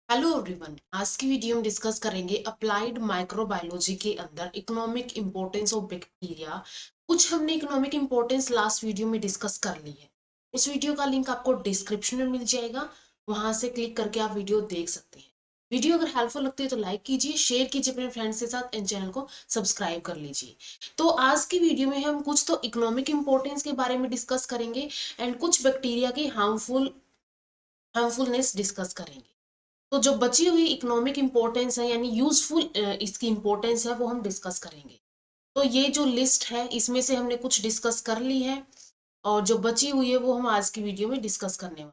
Hello everyone. आज की video में डिस्कस करेंगे अप्लाइड माइक्रोबायोलॉजी के अंदर इकोनॉमिक इंपॉर्टेंस ऑफ बैक्टीरिया। कुछ हमने इकोनॉमिक इंपॉर्टेंस लास्ट वीडियो में डिस्कस कर ली है। उस वीडियो का लिंक आपको डिस्क्रिप्शन में मिल जाएगा, वहां से क्लिक करके आप वीडियो देख सकते हैं। वीडियो अगर हेल्पफुल लगती है तो लाइक कीजिए, शेयर कीजिए अपने फ्रेंड्स के साथ एंड चैनल को सब्सक्राइब कर लीजिए। तो आज की वीडियो में हम कुछ तो इकोनॉमिक इंपॉर्टेंस के बारे में डिस्कस करेंगे एंड कुछ बैक्टीरिया की हार्मफुलनेस डिस्कस करेंगे। तो जो बची हुई इकोनॉमिक इंपॉर्टेंस है यानी यूजफुल इसकी इंपॉर्टेंस है वो हम डिस्कस करेंगे। तो ये जो लिस्ट है इसमें से हमने कुछ डिस्कस कर ली है और जो बची हुई है वो हम आज की वीडियो में डिस्कस करने वाले।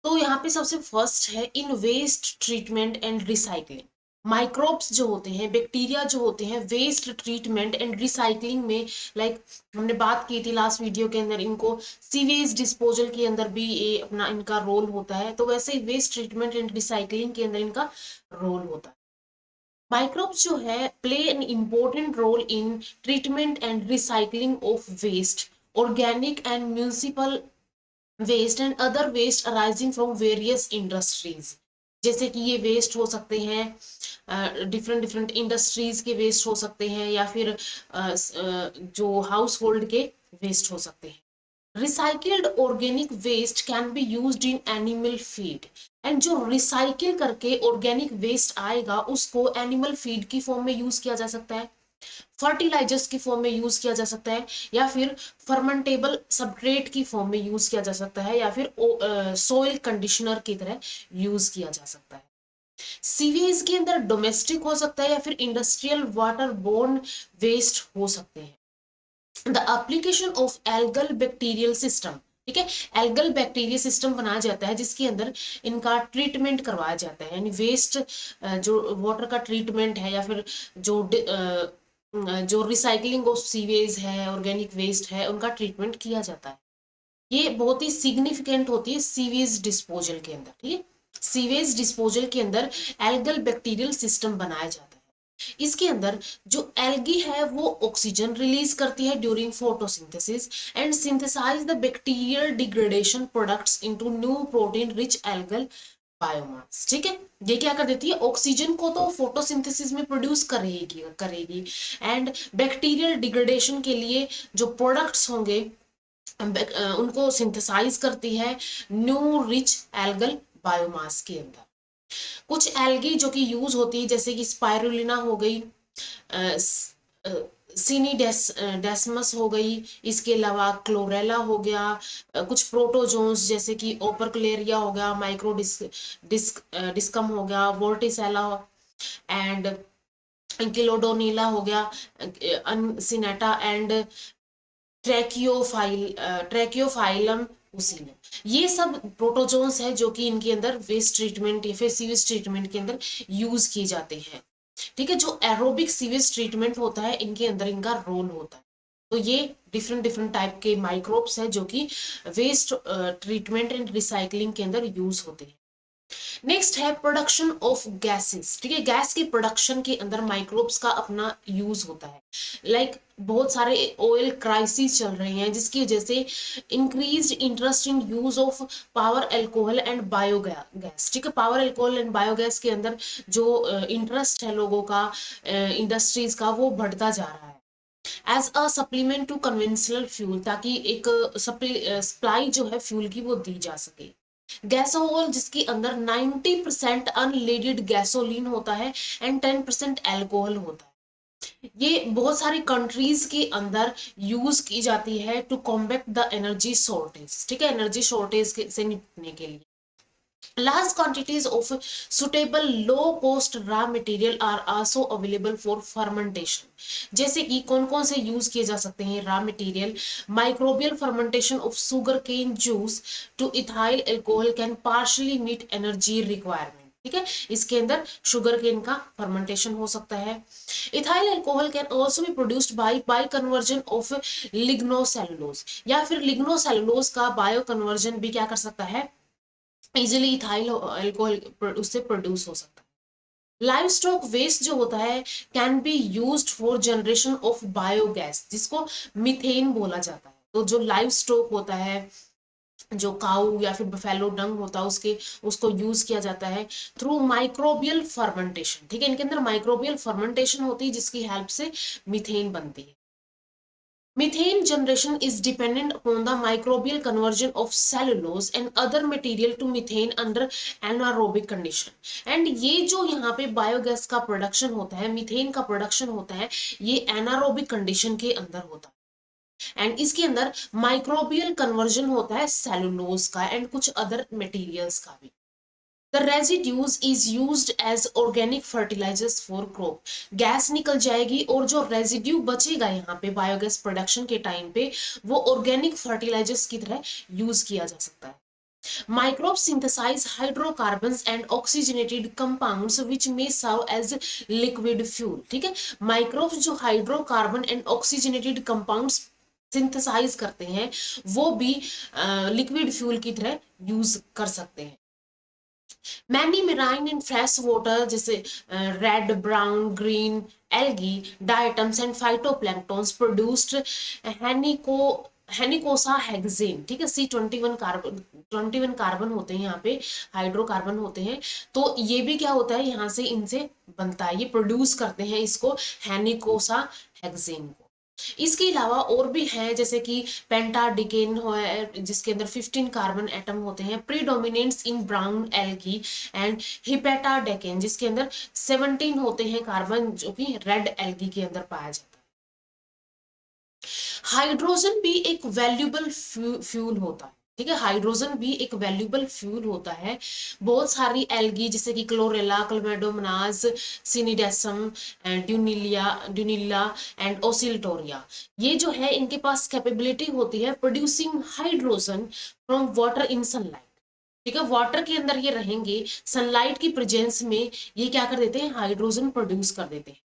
तो यहाँ पे सबसे फर्स्ट है in waste treatment and recycling. Microbes जो होते हैं, बैक्टीरिया जो होते हैं, वेस्ट ट्रीटमेंट एंड रिसाइकलिंग में लाइक हमने बात की थी लास्ट वीडियो के अंदर, इनको सीवेज डिस्पोजल के अंदर भी ये अपना इनका रोल होता है। तो वैसे ही वेस्ट ट्रीटमेंट एंड रिसाइकलिंग के अंदर इनका रोल होता है। माइक्रोब्स जो है play an important role in treatment and recycling of waste, organic and municipal waste and other waste arising from various industries. जैसे कि ये वेस्ट हो सकते हैं, डिफरेंट डिफरेंट इंडस्ट्रीज के वेस्ट हो सकते हैं या फिर जो हाउस होल्ड के वेस्ट हो सकते हैं। Recycled organic waste can be used in animal feed. And जो रिसाइकिल करके ऑर्गेनिक वेस्ट आएगा उसको एनिमल फीड की फॉर्म में यूज किया जा सकता है, फर्टिलाइजर्स की फॉर्म में यूज किया जा सकता है, या फिर फर्मेंटेबल सबस्ट्रेट की फॉर्म में यूज किया जा सकता है, या फिर सोइल कंडीशनर की तरह यूज किया जा सकता है। सीवेज के अंदर डोमेस्टिक हो सकता है या फिर इंडस्ट्रियल वाटर बोर्न वेस्ट हो सकते हैं। The application of algal bacterial system, ठीक है, एल्गल बैक्टीरिया सिस्टम बनाया जाता है जिसके अंदर इनका ट्रीटमेंट करवाया जाता है। यानी वेस्ट जो वाटर का ट्रीटमेंट है या फिर जो जो रिसाइकलिंग ऑफ सीवेज है, ऑर्गेनिक वेस्ट है, उनका ट्रीटमेंट किया जाता है। ये बहुत ही सिग्निफिकेंट होती है सीवेज डिस्पोजल के अंदर, ठीक है। सीवेज डिस्पोजल के अंदर एल्गल बैक्टीरियल सिस्टम बनाया जाता है। इसके अंदर जो एल्गी है वो ऑक्सीजन रिलीज करती है during photosynthesis and synthesise the bacterial degradation products into new protein rich algal biomass. ठीक है, ये क्या कर देती है, ऑक्सीजन को तो फोटोसिंथेसिस में प्रोड्यूस करेगी करेगी एंड बैक्टीरियल डिग्रेडेशन के लिए जो प्रोडक्ट्स होंगे उनको सिंथेसाइज करती है न्यू रिच एल्गल बायोमास के अंदर। कुछ एल्गी जो कि यूज होती है जैसे कि स्पाइरुलिना हो गई, सीनी डेस्मस हो गई, इसके अलावा क्लोरेला हो गया, कुछ प्रोटोजोन्स जैसे कि ओपरक्लेरिया हो गया, माइक्रो डिस्कम हो गया, वोर्टिसेला एंड किलोडोनीला हो गया, सिनेटा एंड ट्रैकियोफाइलम उसी में। ये सब प्रोटोजोन्स है जो कि इनके अंदर वेस्ट ट्रीटमेंट या फिर सीवेज ट्रीटमेंट के अंदर यूज किए जाते हैं। ठीक है, जो एरोबिक सीवेज ट्रीटमेंट होता है इनके अंदर इनका रोल होता है। तो ये डिफरेंट डिफरेंट टाइप के माइक्रोब्स है जो कि वेस्ट ट्रीटमेंट एंड रिसाइकलिंग के अंदर यूज होते हैं। नेक्स्ट है प्रोडक्शन ऑफ गैसेस। ठीक है, गैस के प्रोडक्शन के अंदर माइक्रोब्स का अपना यूज होता है। लाइक बहुत सारे ऑयल क्राइसिस चल रहे हैं जिसकी वजह से increase interest in use of power alcohol and biogas. ठीक है, पावर अल्कोहल एंड बायोगैस के अंदर जो इंटरेस्ट है लोगों का, इंडस्ट्रीज का, वो बढ़ता जा रहा है as a supplement to conventional fuel, ताकि एक सप्लाई जो है फ्यूल की वो दी जा सके। गैसोहॉल जिसके अंदर 90% अनलेडेड गैसोलीन होता है एंड 10% एल्कोहल होता है। ये बहुत सारी कंट्रीज के अंदर यूज की जाती है to combat the energy shortage. ठीक है, एनर्जी शॉर्टेज से निपटने के लिए। Large quantities of suitable low cost raw material are also available for fermentation। जैसे कि कौन कौन से यूज किए जा सकते हैं raw material, microbial fermentation of sugar cane juice to ethyl alcohol can partially meet energy requirement. ठीक है, इसके अंदर शुगर केन का फर्मेंटेशन हो सकता है। Ethyl alcohol can also be produced by conversion of lignocellulose, या फिर लिग्नोसेलुलोज का बायो कन्वर्जन भी क्या कर सकता है, इजिली इथाइल अल्कोहल उससे प्रोड्यूस हो सकता है। लाइव स्टॉक वेस्ट जो होता है can be used for generation of biogas, जिसको मीथेन बोला जाता है। तो जो लाइव स्टॉक होता है जो काऊ या फिर बफेलो डंग होता है उसको यूज किया जाता है थ्रू माइक्रोबियल फर्मेंटेशन। ठीक है, इनके अंदर माइक्रोबियल फर्मेंटेशन होती है जिसकी हेल्प से मीथेन बनती है। Methane generation is dependent upon the microbial conversion of cellulose and other material to methane under anaerobic condition। And ये जो यहाँ पे बायोगैस का प्रोडक्शन होता है, मीथेन का प्रोडक्शन होता है, ये एनारोबिक कंडीशन के अंदर होता है। एंड इसके अंदर माइक्रोबियल कन्वर्जन होता है सेलुलोज का एंड कुछ अदर मटेरियल्स का भी। The residues is used as organic fertilizers for crop। Gas निकल जाएगी और जो रेजिड्यू बचेगा यहाँ पे बायोगैस प्रोडक्शन के टाइम पे वो ऑर्गेनिक फर्टिलाइजर्स की तरह यूज किया जा सकता है। Microbes synthesize hydrocarbons and oxygenated compounds which may serve as liquid fuel। ठीक है, माइक्रोब्स जो hydrocarbon and oxygenated compounds synthesize करते हैं वो भी लिक्विड फ्यूल की तरह यूज कर सकते हैं। Many marine and fresh water जैसे red, brown, green algae, diatoms and phytoplanktons produced heneicosahexaene. ठीक है, C21 कार्बन होते हैं यहाँ पे, हाइड्रोकार्बन होते हैं। तो ये भी क्या होता है, यहाँ से इनसे बनता है, ये प्रोड्यूस करते हैं इसको हेनिकोसा हेक्सेन को। इसके अलावा और भी है जैसे कि पेंटाडिकेन है जिसके अंदर 15 कार्बन एटम होते हैं, प्रीडोमिनेंट्स इन ब्राउन एल्गी एंड हिपेटाडेकेन जिसके अंदर 17 होते हैं कार्बन जो कि रेड एल्गी के अंदर पाया जाता है। हाइड्रोजन भी एक वैल्यूबल फ्यूल होता है। ठीक है, हाइड्रोजन भी एक वैल्यूबल फ्यूल होता है। बहुत सारी एल्गी जैसे कि क्लोरेला, क्लोमेडोमोनास, सिनिडेसम, ड्यूनिला एंड ओसिलटोरिया, ये जो है इनके पास कैपेबिलिटी होती है producing hydrogen from water in sunlight. ठीक है, वाटर के अंदर ये रहेंगे, सनलाइट की प्रेजेंस में ये क्या कर देते हैं, हाइड्रोजन प्रोड्यूस कर देते हैं।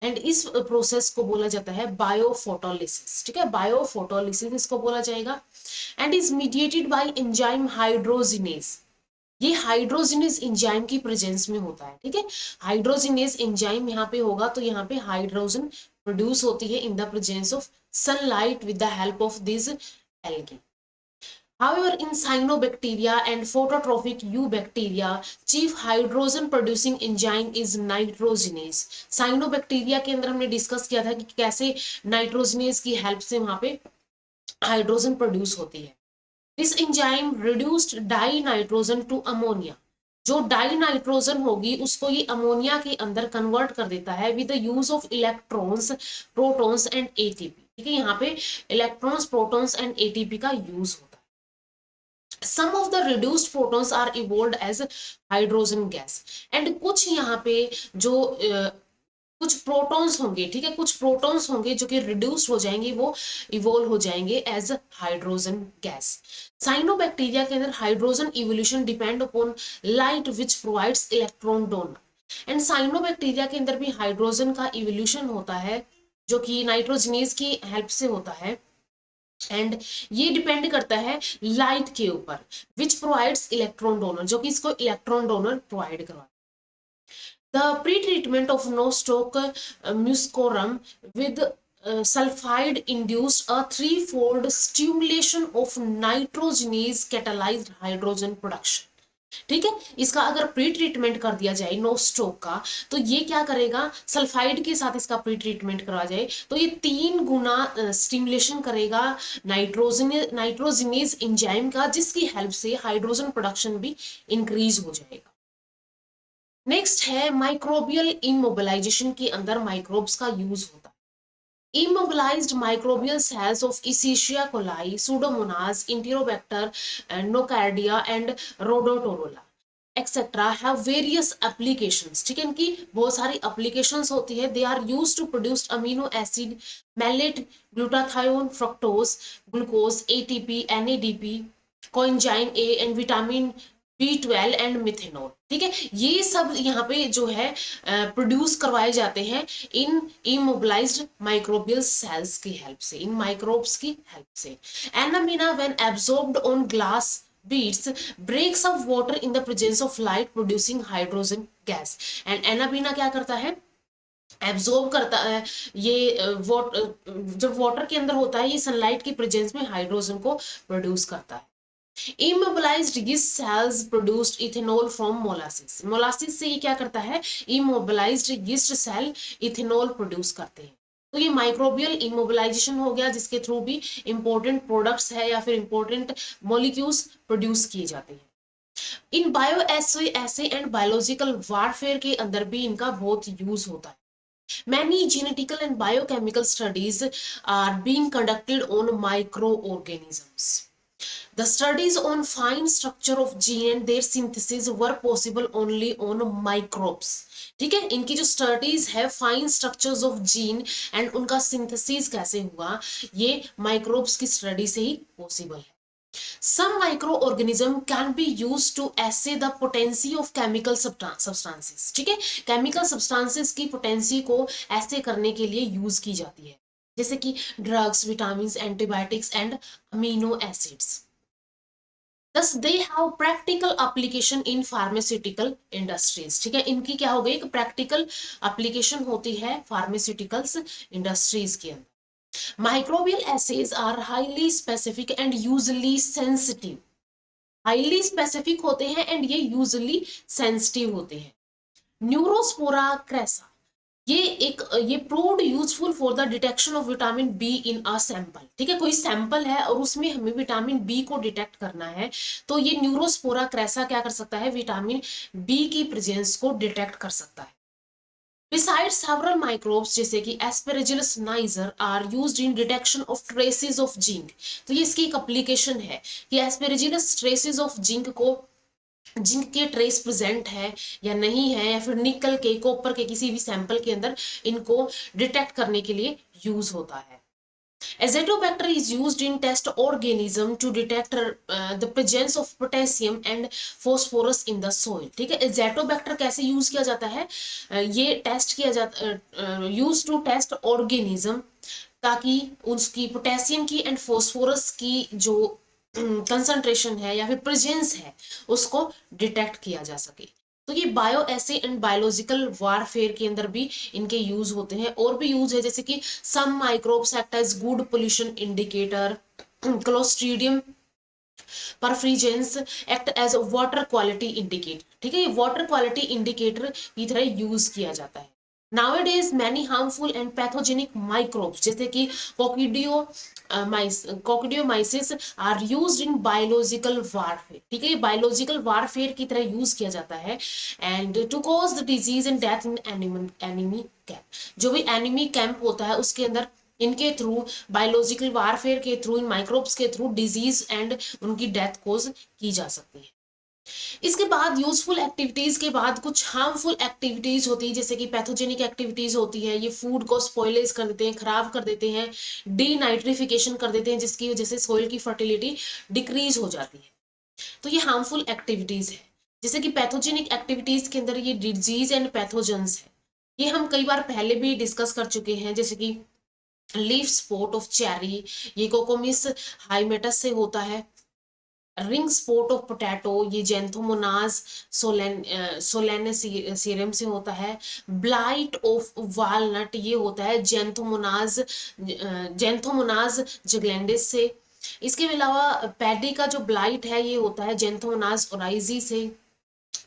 एंड इस प्रोसेस को बोला जाता है बायोफोटोलिसिस। ठीक है, बायोफोटोलिसिस इसको बोला जाएगा। And is mediated by enzyme hydrogenase. ये हाइड्रोजिनेज एंजाइम की प्रेजेंस में होता है। ठीक है, हाइड्रोजिनेज एंजाइम यहाँ पे होगा तो यहाँ पे हाइड्रोजन प्रोड्यूस होती है in the presence of sunlight with the help of this algae. However, in cyanobacteria and phototrophic eubacteria, chief hydrogen producing enzyme is nitrogenase। Cyanobacteria के अंदर हमने डिस्कस किया था कि कैसे नाइट्रोजनेज की हेल्प से वहां पे हाइड्रोजन प्रोड्यूस होती है। This enzyme reduced dinitrogen to ammonia. जो डाई नाइट्रोजन होगी उसको ये अमोनिया के अंदर कन्वर्ट कर देता है with the use of electrons, protons and ATP. ठीक है, यहाँ पे इलेक्ट्रॉन्स, प्रोटॉन्स एंड एटीपी का यूज होता है। Some of the reduced protons are evolved as hydrogen gas। and कुछ यहाँ पे जो कुछ प्रोटॉन्स होंगे, ठीक है, कुछ प्रोटॉन्स होंगे जो कि रिड्यूस हो जाएंगे, वो इवोल्व हो जाएंगे एज हाइड्रोजन गैस। साइनोबैक्टीरिया के अंदर hydrogen evolution depend upon light which provides electron donor. And cyanobacteria के अंदर भी हाइड्रोजन का इवोल्यूशन होता है जो कि नाइट्रोजनेज की हेल्प से होता है। एंड ये डिपेंड करता है लाइट के ऊपर, विच प्रोवाइड्स इलेक्ट्रॉन डोनर, जो कि इसको इलेक्ट्रॉन डोनर प्रोवाइड करवाता है। The pre-treatment of nostoc muscorum with sulfide induced a threefold stimulation of nitrogenase catalyzed hydrogen production। ठीक है, इसका अगर प्री ट्रीटमेंट कर दिया जाए नोस्टोक का तो ये क्या करेगा, सल्फाइड के साथ इसका प्री ट्रीटमेंट करवा जाए तो ये 3 गुना स्टिमुलेशन करेगा नाइट्रोजिनेज एंजाइम का, जिसकी हेल्प से हाइड्रोजन प्रोडक्शन भी इंक्रीज हो जाएगा। नेक्स्ट है माइक्रोबियल इमोबिलाइजेशन के अंदर माइक्रोब्स का यूज होता है। Immobilized microbial cells of Escherichia coli, Pseudomonas, Enterobacter, Nocardia and Rhodotorula etc. have various applications। ठीक है, इनकी बहुत सारी applications होती है। They are used to produce amino acid, malate, glutathione, fructose, glucose, ATP, NADP, coenzyme A and vitamin B12 and methanol. ठीक है, ये सब यहाँ पे जो है प्रोड्यूस करवाए जाते हैं इन इमोबिलाइज्ड माइक्रोबियल सेल्स की हेल्प से, इन माइक्रोब्स की हेल्प से। एनामीना when absorbed on glass beads breaks up water in the presence of light producing hydrogen gas। And anabaena क्या करता है, एब्जॉर्ब करता है ये जब वाटर के अंदर होता है ये सनलाइट की प्रेजेंस में हाइड्रोजन को प्रोड्यूस करता है। Immobilized yeast cells produced ethanol from molasses. Molasses से ये क्या करता है, immobilized yeast cell ethanol produce करते हैं। तो ये माइक्रोबियल इमोबिलाइजेशन हो गया, जिसके थ्रू भी इंपॉर्टेंट प्रोडक्ट्स है या फिर इंपॉर्टेंट मॉलिक्यूल्स प्रोड्यूस किए जाते हैं। इन bioassay and biological warfare के अंदर भी इनका बहुत यूज होता है। Many genetical and biochemical studies are being conducted on microorganisms. The studies on fine structure of gene and their synthesis were possible only on microbes. ठीक है, इनकी जो स्टडीज है fine structures of gene and उनका synthesis कैसे हुआ, ये microbes की स्टडी से ही पॉसिबल है। Some microorganism can be used to assay the potency of chemical substances. ठीक है, chemical substances की potency को ऐसे करने के लिए यूज की जाती है, जैसे कि drugs, vitamins, antibiotics and amino acids. Thus they have practical application in pharmaceutical industries. ठीक है, इनकी क्या हो गई, एक प्रैक्टिकल एप्लीकेशन होती है फार्मास्यूटिकल्स इंडस्ट्रीज के अंदर। Microbial assays are highly specific and usually sensitive. Highly specific होते हैं एंड ये यूजुअली सेंसिटिव होते हैं। न्यूरोस्पोरा क्रेसा, ये proved useful for the detection of vitamin be in a sample. ठीक है, कोई सैंपल है और उसमें हमें विटामिन बी को डिटेक्ट करना है, तो ये न्यूरोस्पोरा क्रेसा क्या कर सकता है, विटामिन बी की प्रेजेंस को डिटेक्ट कर सकता है। Besides several microbes जैसे कि Aspergillus niger are used in detection of traces of zinc. तो ये इसकी एक एप्लीकेशन है कि Aspergillus traces of zinc को जिंक के ट्रेस प्रेजेंट है या नहीं है, या फिर निकल के, कॉपर के किसी भी सैंपल के अंदर इनको डिटेक्ट करने के लिए यूज होता है। Azotobacter is used in test organism to detect the presence of potassium and phosphorus in the soil. ठीक है, Azotobacter कैसे यूज किया जाता है, ये टेस्ट किया जाता, यूज टू टेस्ट ऑर्गेनिज्म, ताकि उसकी पोटेशियम की एंड फोस्फोरस की जो कंसंट्रेशन है या फिर प्रेजेंस है उसको डिटेक्ट किया जा सके। तो ये bio essay and biological warfare के अंदर भी इनके यूज होते हैं। और भी यूज है, जैसे कि some microbes act as good pollution indicator, clostridium perfringens act as water quality indicator. ठीक है, ये वाटर क्वालिटी इंडिकेटर की तरह यूज किया जाता है। Nowadays many harmful and pathogenic microbes जैसे कि coccidioidomycosis are used in biological warfare. ठीक है, ये बायोलॉजिकल वारफेयर की तरह यूज किया जाता है and to cause the disease and death in enemy camp. जो भी एनिमी कैंप होता है उसके अंदर इनके थ्रू, बायोलॉजिकल वारफेयर के थ्रू, इन माइक्रोब्स के थ्रू डिजीज एंड उनकी डेथ कोज की जा सकती है। इसके बाद यूजफुल एक्टिविटीज के बाद कुछ हार्मफुल एक्टिविटीज होती है, जैसे कि पैथोजेनिक एक्टिविटीज होती है, ये फूड को स्पॉइलेज कर देते हैं, खराब कर देते हैं, डीनाइट्रिफिकेशन कर देते हैं, जिसकी वजह से सोइल की फर्टिलिटी डिक्रीज हो जाती है। तो ये हार्मफुल एक्टिविटीज है। जैसे कि पैथोजेनिक एक्टिविटीज के अंदर ये डिजीज एंड पैथोजेंस है, ये हम कई बार पहले भी डिस्कस कर चुके हैं, जैसे कि लीफ स्पॉट ऑफ चेरी, ये कोकोमिस हाइमेटस से होता है। रिंग स्पॉट ऑफ पोटैटो, ये जेंथोमोनाज सोलेनेसीरम से होता है। ब्लाइट ऑफ वालनट, ये होता है जेंथोमोनाज जगलैंडिस से। इसके अलावा पैडी का जो ब्लाइट है ये होता है जेंथोमोनाज ओराइजी से।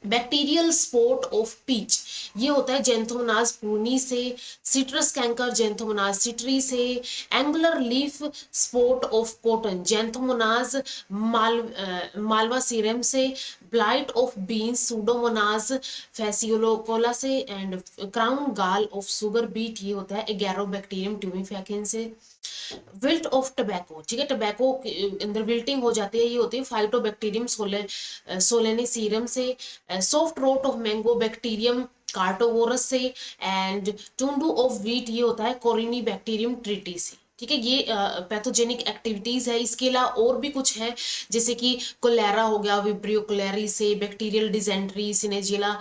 बैक्टीरियल स्पॉट ऑफ पीच, ये होता है जेंथोमोनाज पूर्णी से। सिट्रस कैंकर जेंथोमोनाज सिट्री से। Angular leaf spot of cotton xanthomonas malvacearum से। Blight of beans pseudomonas phaseolicola से। And crown gall of sugar beet, ये होता है एगैरोबैक्टीरियम ट्यूमिफेकिन से। विल्ट ऑफ टबैको, ठीक है, टबैको के अंदर विल्टिंग हो जाती है, ये होती है फाइटोबैक्टीरियम सोलेनेसीरम से। Soft rot of mango bacterium carotovorus से। एंड टुंडू ऑफ वीट, ये होता है कोरिनी बैक्टीरियम ट्रिटी से। ठीक है, ये पैथोजेनिक एक्टिविटीज है। इसके अलावा और भी कुछ है, जैसे कि कोलेरा हो गया विब्रियो कोलेरी से। बैक्टीरियल डिजेंट्री सिनेजिला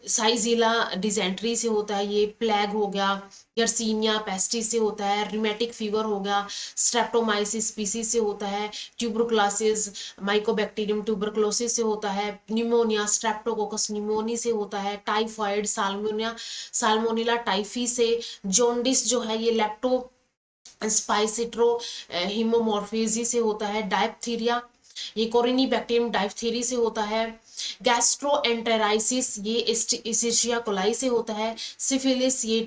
साइजिला डिजेंट्री से होता है ये। प्लेग हो गया यर्सीनिया पेस्टिस से होता है। रिमेटिक फीवर हो गया स्ट्रेप्टोमाइसिस स्पीसीज से होता है। ट्यूबरकुलोसिस माइकोबैक्टीरियम ट्यूबरकुलोसिस से होता है। न्यूमोनिया स्ट्रेप्टोकोकस न्यूमोनी से होता है। टाइफाइड साल्मोनिला टाइफी से। जॉन्डिस जो है ये लेप्टो स्पाइसिट्रो हिमोमॉर्फिजी से होता है। डायप्थीरिया ये कोरिनी बैक्टीरियम डाइफ्थीरी से होता है। गैस्ट्रोएंटेराइसिस ये इस्चेरिशिया कोलाई से होता है। सिफिलिस ये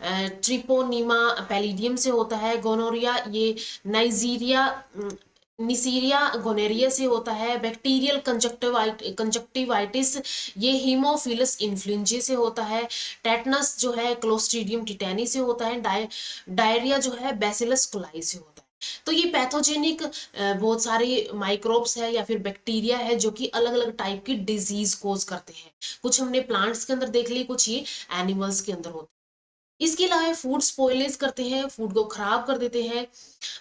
ट्रिपोनीमा पैलिडियम से होता है। गोनोरिया ये नाइजीरिया निसीरिया गोनेरिया से होता है। बैक्टीरियल कंजक्टिवाइटिस ये हीमोफिलस इन्फ्लुएंजा से होता है। टेटनस जो है क्लोस्ट्रीडियम टिटेनी से होता है। डायरिया जो है बैसिलस कोलाई से होता है। तो ये पैथोजेनिक बहुत सारे माइक्रोब्स है या फिर बैक्टीरिया है जो कि अलग अलग टाइप की डिजीज कोज करते हैं। कुछ हमने प्लांट्स के अंदर देख ली, कुछ ये एनिमल्स के अंदर होते हैं। इसके अलावा फूड स्पॉइलेज करते हैं, फूड को खराब कर देते हैं।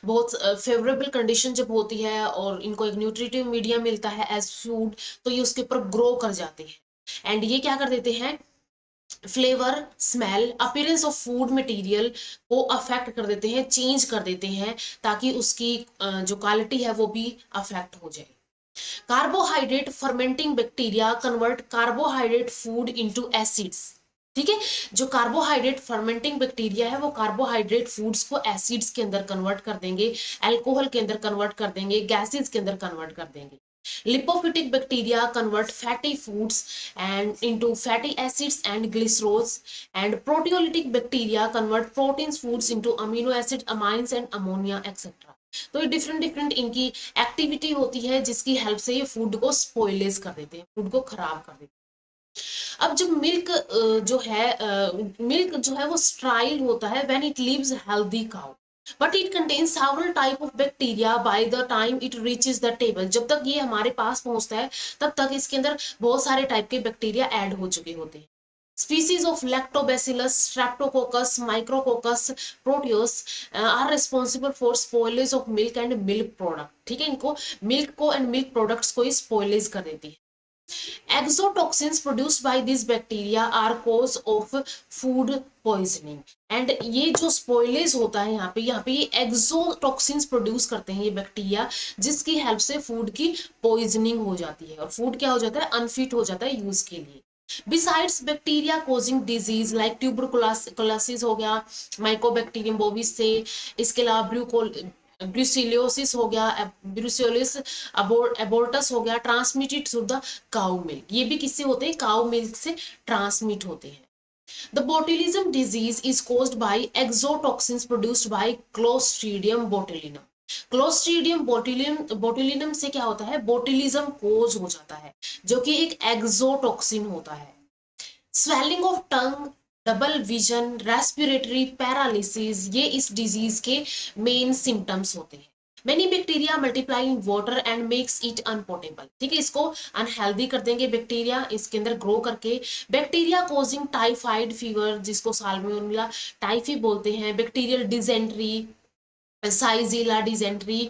बहुत फेवरेबल कंडीशन जब होती है और इनको एक न्यूट्रिटिव मीडिया मिलता है एज फूड, तो ये उसके ऊपर ग्रो कर जाते हैं एंड ये क्या कर देते हैं, flavour, smell, appearance of food material को अफेक्ट कर देते हैं, चेंज कर देते हैं, ताकि उसकी जो क्वालिटी है वो भी अफेक्ट हो जाए। Carbohydrate fermenting bacteria convert carbohydrate food into acids. ठीक है, जो कार्बोहाइड्रेट फर्मेंटिंग बैक्टीरिया है वो कार्बोहाइड्रेट फूड्स को एसिड्स के अंदर कन्वर्ट कर देंगे, अल्कोहल के अंदर कन्वर्ट कर देंगे, गैसेस के अंदर कन्वर्ट कर देंगे। Lipolytic bacteria convert fatty foods and into fatty acids and glycerols and proteolytic bacteria convert proteins foods into amino acid, amines and ammonia etcetera. तो ये डिफरेंट डिफरेंट इनकी एक्टिविटी होती है जिसकी हेल्प से ये फूड को स्पॉइलेज कर देते हैं, फूड को खराब कर देते हैं। अब जब मिल्क जो है मिल्क जो है वो स्ट्राइल होता है when it leaves healthy cow, but it contains several type of bacteria by the time it reaches the table. जब तक ये हमारे पास पहुंचता है तब तक इसके अंदर बहुत सारे टाइप के बैक्टीरिया ऐड हो चुके होते हैं। Species of Lactobacillus, Streptococcus, Micrococcus, Proteus are responsible for spoilage of milk and milk product। ठीक है, इनको मिल्क को एंड मिल्क प्रोडक्ट्स को ही स्पॉइलेज कर देती है। Exotoxins produced by these bacteria are cause of food poisoning। And ये जो स्पॉइलेज होता है यहाँ पे ये एक्सोटॉक्सिन्स प्रोड्यूस करते हैं ये बैक्टीरिया, जिसकी हेल्प से फूड की पॉइजनिंग हो जाती है और फूड क्या हो जाता है, अनफिट हो जाता है यूज के लिए। Besides bacteria causing disease like tuberculosis हो गया माइकोबैक्टीरियम बोविस से, इसके अलावा ब्रूसिलियोसिस हो गया, ब्रूसियोलिस एबोर्टस हो गया, transmitted through the cow milk. ये भी किससे होते हैं, काउ मिल्क से ट्रांसमिट होते हैं। The botulism disease is caused by exotoxins produced by Clostridium botulinum। Clostridium botulinum से क्या होता है, बोटुलिज्म कोज हो जाता है जो कि एक एक्सोटॉक्सिन होता है। Swelling of tongue, double vision, respiratory paralysis, ये इस डिजीज के मेन सिम्टम्स होते हैं। Many bacteria multiply in water and makes it unpotable। ठीक है, इसको अनहेल्दी कर देंगे बैक्टीरिया इसके अंदर ग्रो करके। बैक्टीरिया कोजिंग टाइफाइड फीवर, जिसको साल्मोनेला टाइफी बोलते हैं, bacterial dysentery, shigella dysentery,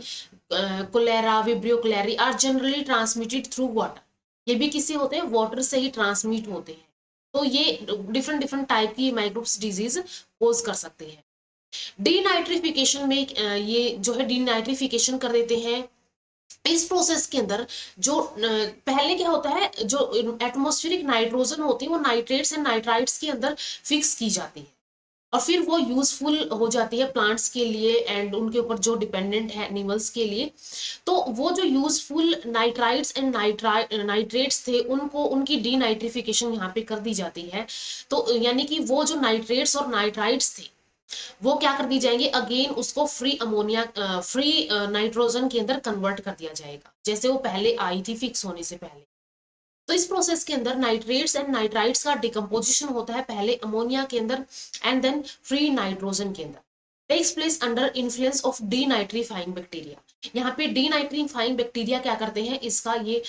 cholera, vibrio cholerae are generally transmitted through water. ये भी किससे होते हैं, वाटर से ही ट्रांसमिट होते हैं। तो ये डिफरेंट डिफरेंट टाइप की माइक्रोब्स डिजीज कोज कर सकते हैं। डीनाइट्रिफिकेशन में ये जो है डीनाइट्रिफिकेशन कर देते हैं। इस प्रोसेस के अंदर जो पहले क्या होता है, जो एटमॉस्फेरिक नाइट्रोजन होती है वो नाइट्रेट्स एंड नाइट्राइट्स के अंदर फिक्स की जाती है और फिर वो यूजफुल हो जाती है प्लांट्स के लिए एंड उनके ऊपर जो डिपेंडेंट है एनिमल्स के लिए। तो वो जो यूजफुल नाइट्राइट्स एंड नाइट्रेट्स थे उनको उनकी डीनाइट्रिफिकेशन यहाँ पे कर दी जाती है। तो यानी कि वो जो नाइट्रेट्स और नाइट्राइट्स थे वो क्या कर दी जाएंगे, अगेन उसको फ्री अमोनिया फ्री नाइट्रोजन के अंदर कन्वर्ट कर दिया जाएगा जैसे वो पहले आई थी फिक्स होने से पहले। तो इस प्रोसेस के अंदर नाइट्रेट्स एंड नाइट्राइट्स का डिकम्पोजिशन होता है पहले अमोनिया के अंदर एंड देन फ्री नाइट्रोजन के अंदर। Takes place under influence of denitrifying bacteria. यहाँ पे डीनाइट्रीफाइंग बैक्टीरिया क्या करते हैं, इसका ये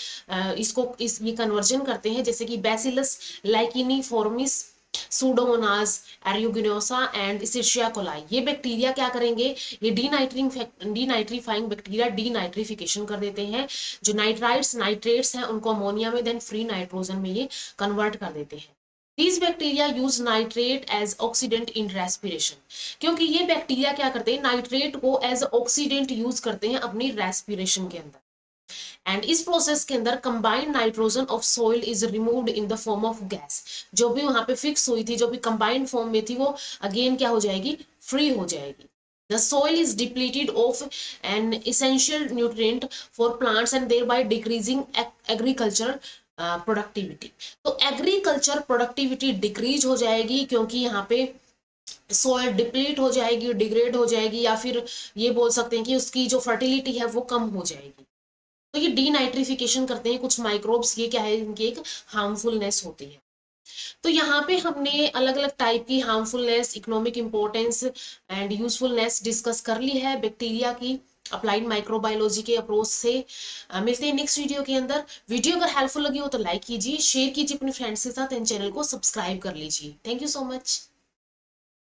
कन्वर्जन करते हैं, जैसे कि बैसिलस लाइकिनीफॉर्मिस, सूडोमोनास, एरियोगिनोसा एंड इस्चेरिशिया कोलाई। ये बैक्टीरिया क्या करेंगे, ये डीनाइट्रीफाइंग बैक्टीरिया डीनाइट्रिफिकेशन कर देते हैं। जो नाइट्रेट्स हैं उनको अमोनिया में देन फ्री नाइट्रोजन में ये कन्वर्ट कर देते हैं। These bacteria use nitrate as oxidant in respiration। क्योंकि ये बैक्टीरिया क्या करते हैं, नाइट्रेट को एज ऑक्सीडेंट यूज करते हैं अपनी रेस्पिरेशन के अंदर। एंड इस प्रोसेस के अंदर combined nitrogen of soil is removed in the form of gas. जो भी वहां पे फिक्स हुई थी, जो भी कंबाइंड फॉर्म में थी, वो अगेन क्या हो जाएगी, फ्री हो जाएगी। The soil is depleted of an essential nutrient for plants and thereby decreasing agricultural productivity. तो एग्रीकल्चर प्रोडक्टिविटी डिक्रीज हो जाएगी क्योंकि यहाँ पे सोयल डिप्लीट हो जाएगी, डिग्रेड हो जाएगी, या फिर ये बोल सकते हैं कि उसकी जो फर्टिलिटी है वो कम हो जाएगी। तो ये डीनाइट्रिफिकेशन करते हैं कुछ माइक्रोब्स, ये क्या है, इनकी एक हार्मफुलनेस होती है। तो यहाँ पे हमने अलग अलग टाइप की harmfulness, economic importance and usefulness discuss कर ली है बैक्टीरिया की अप्लाइड माइक्रोबायोलॉजी के अप्रोच से। मिलते हैं नेक्स्ट वीडियो के अंदर। वीडियो अगर हेल्पफुल लगी हो तो लाइक कीजिए, शेयर कीजिए अपने फ्रेंड्स के साथ एंड चैनल को सब्सक्राइब कर लीजिए। Thank you so much.